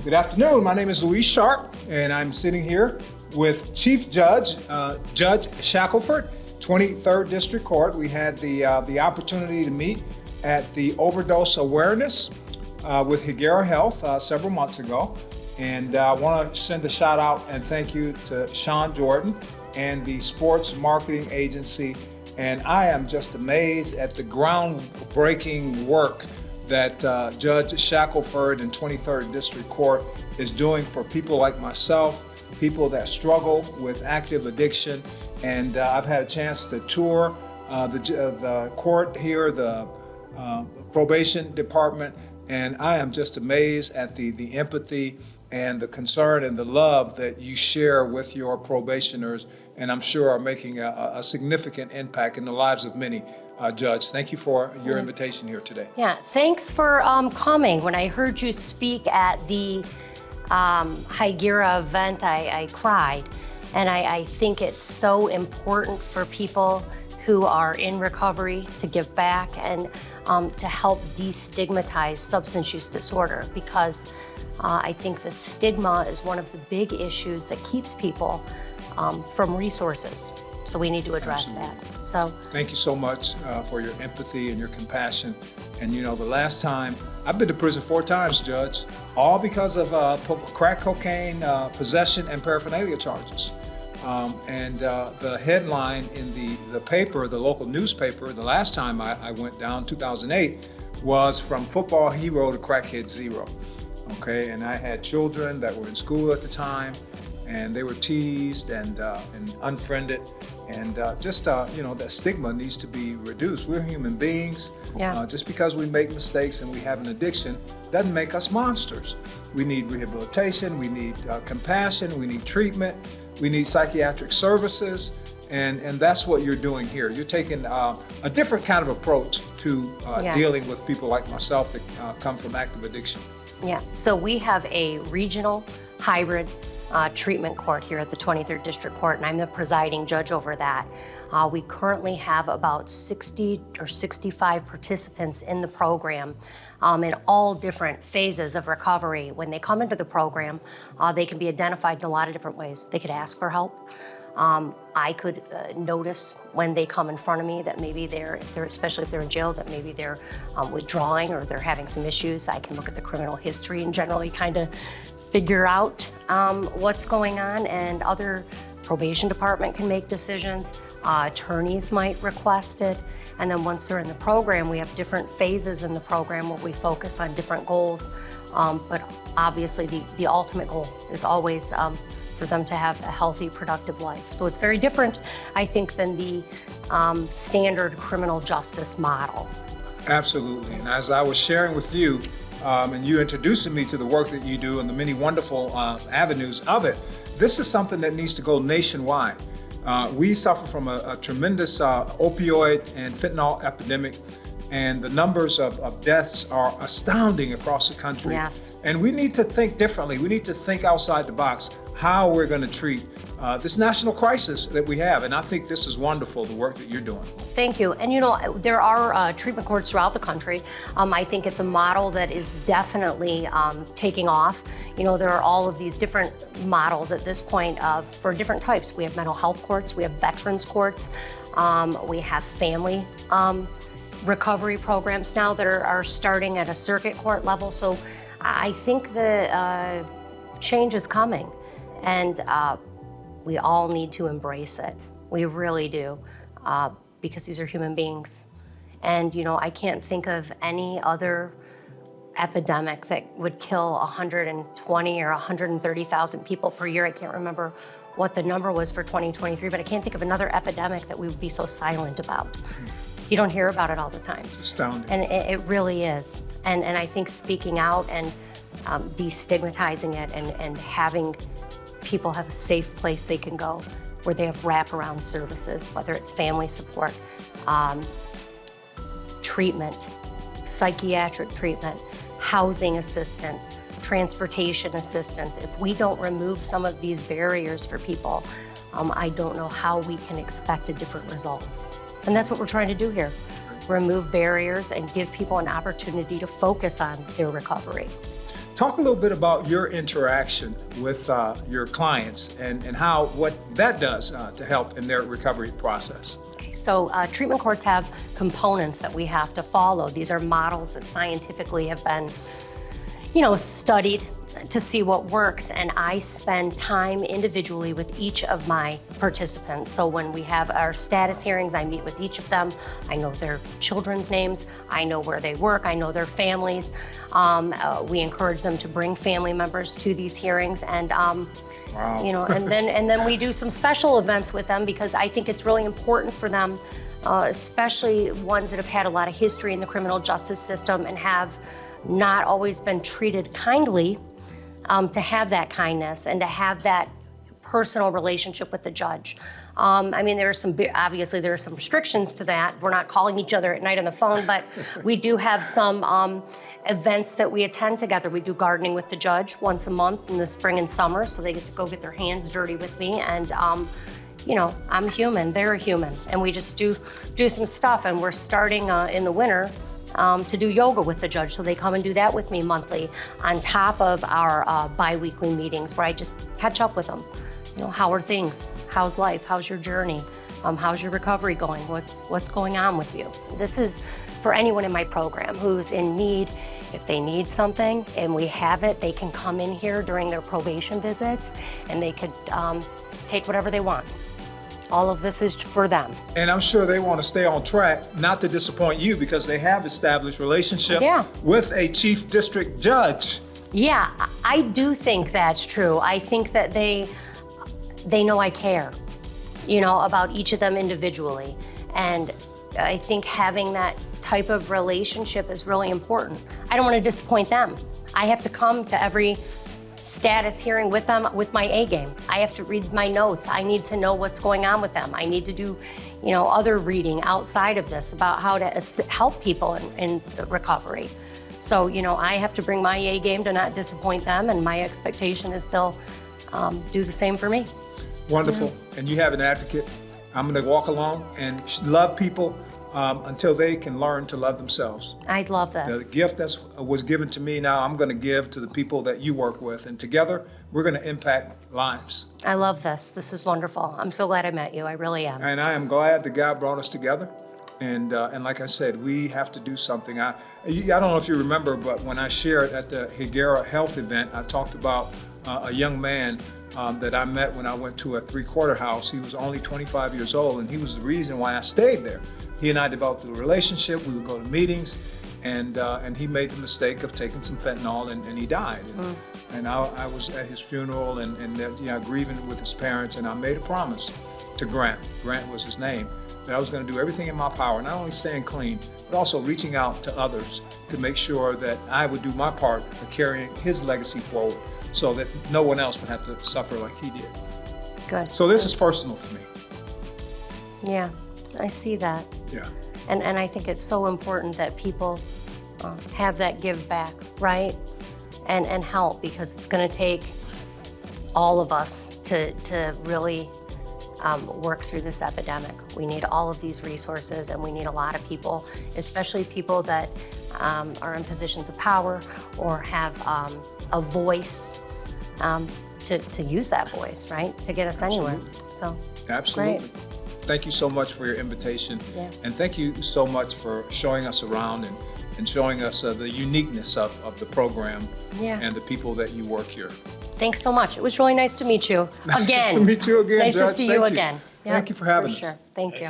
Good afternoon. My name is Sharpe, and I'm sitting here with Chief Judge, Judge Shackelford, 23rd District Court. We had the opportunity to meet at the overdose awareness with Higuera Health several months ago. And I want to send a shout out and thank you to Sean Jordan and the Sports Marketing Agency. And I am just amazed at the groundbreaking work that Judge Shackelford in 23rd District Court is doing for people like myself, people that struggle with active addiction. And I've had a chance to tour the court here, the probation department, and I am just amazed at the empathy and the concern and the love that you share with your probationers, and I'm sure are making a significant impact in the lives of many. Judge, thank you for your invitation here today. Yeah, thanks for coming. When I heard you speak at the Higuera event, I cried. And I think it's so important for people who are in recovery to give back and to help destigmatize substance use disorder, because I think the stigma is one of the big issues that keeps people from resources. So we need to address that. So thank you so much for your empathy and your compassion. And you know, the last time, I've been to prison 4 times, Judge, all because of crack cocaine possession and paraphernalia charges. And the headline in the paper, the local newspaper, the last time I went down, 2008, was From Football Hero to Crackhead Zero. Okay, and I had children that were in school at the time, and they were teased and unfriended, and you know, that stigma needs to be reduced. We're human beings. Yeah. Just because we make mistakes and we have an addiction doesn't make us monsters. We need rehabilitation, we need compassion, we need treatment, we need psychiatric services, and that's what you're doing here. You're taking a different kind of approach to Yes. dealing with people like myself that come from active addiction. yeah, so we have a regional hybrid treatment court here at the 23rd District Court, and I'm the presiding judge over that. We currently have about 60 or 65 participants in the program in all different phases of recovery. When they come into the program, they can be identified in a lot of different ways. They could ask for help. I could notice when they come in front of me that maybe they're especially if they're in jail, that maybe they're withdrawing or they're having some issues. I can look at the criminal history and generally kind of figure out what's going on, and other probation department can make decisions. Attorneys might request it. And then once they're in the program, we have different phases in the program where we focus on different goals. But obviously the ultimate goal is always for them to have a healthy, productive life. So it's very different, I think, than the standard criminal justice model. Absolutely, and as I was sharing with you, and you introducing me to the work that you do and the many wonderful avenues of it, this is something that needs to go nationwide. We suffer from a tremendous opioid and fentanyl epidemic, and the numbers of deaths are astounding across the country. Yes. And we need to think differently. We need to think outside the box how we're going to treat this national crisis that we have. And I think this is wonderful, the work that you're doing. Thank you. And you know, there are treatment courts throughout the country. I think it's a model that is definitely taking off. You know, there are all of these different models at this point for different types. We have mental health courts, we have veterans courts, we have family recovery programs now that are starting at a circuit court level. So I think the change is coming, and we all need to embrace it. We really do, because these are human beings. And you know, I can't think of any other epidemic that would kill 120 or 130,000 people per year. I can't remember what the number was for 2023, but I can't think of another epidemic that we would be so silent about. You don't hear about it all the time. It's astounding. And it really is. And I think speaking out and destigmatizing it and having people have a safe place they can go where they have wraparound services, whether it's family support, treatment, psychiatric treatment, housing assistance, transportation assistance. If we don't remove some of these barriers for people, I don't know how we can expect a different result. And that's what we're trying to do here. Remove barriers and give people an opportunity to focus on their recovery. Talk a little bit about your interaction with your clients and what that does to help in their recovery process. So treatment courts have components that we have to follow. These are models that scientifically have been, studied to see what works, and I spend time individually with each of my participants. So when we have our status hearings, I meet with each of them. I know their children's names, I know where they work, I know their families. We encourage them to bring family members to these hearings, and Wow. and then we do some special events with them, because I think it's really important for them, especially ones that have had a lot of history in the criminal justice system and have not always been treated kindly, to have that kindness and to have that personal relationship with the judge. Obviously there are some restrictions to that. We're not calling each other at night on the phone, but we do have some events that we attend together. We do gardening with the judge once a month in the spring and summer, so they get to go get their hands dirty with me. And I'm human, they're human, and we just do some stuff. And we're starting in the winter to do yoga with the judge, so they come and do that with me monthly, on top of our bi-weekly meetings where I just catch up with them. How are things? How's life? How's your journey? How's your recovery going? What's going on with you? This is for anyone in my program who's in need. If they need something and we have it, they can come in here during their probation visits and they could take whatever they want. All of this is for them. And I'm sure they want to stay on track, not to disappoint you, because they have established relationship with a chief district judge. Yeah, I do think that's true. I think that they know I care, about each of them individually. And I think having that type of relationship is really important. I don't want to disappoint them. I have to come to every status hearing with them with my A game. I have to read my notes. I need to know what's going on with them. I need to do, other reading outside of this about how to help people in the recovery. So, I have to bring my A game to not disappoint them, and my expectation is they'll do the same for me. Wonderful. Yeah. And you have an advocate. I'm going to walk along and love people until they can learn to love themselves. I'd love this. The gift that was given to me, now I'm going to give to the people that you work with, and together we're going to impact lives. I love this. This is wonderful. I'm so glad I met you. I really am. And I am glad that God brought us together. And like I said, we have to do something. I don't know if you remember, but when I shared at the Higuera Health event, I talked about a young man that I met when I went to a three-quarter house. He was only 25 years old, and he was the reason why I stayed there. He and I developed a relationship. We would go to meetings, and he made the mistake of taking some fentanyl, and he died. And I was at his funeral and grieving with his parents, and I made a promise to Grant. Grant was his name. That I was going to do everything in my power, not only staying clean, but also reaching out to others to make sure that I would do my part of carrying his legacy forward, so that no one else would have to suffer like he did. Good. So this is personal for me. Yeah, I see that. Yeah. And I think it's so important that people have that give back, right? And help, because it's going to take all of us to really work through this epidemic. We need all of these resources, and we need a lot of people, especially people that are in positions of power or have a voice, to use that voice, right? To get us anywhere. So, absolutely. Great. Thank you so much for your invitation. Yeah. And thank you so much for showing us around and showing us the uniqueness of the program and the people that you work here. Thanks so much. It was really nice to meet you again. Meet you again, nice Judge. to see you again. Thank you for having us. Sure. Thank you.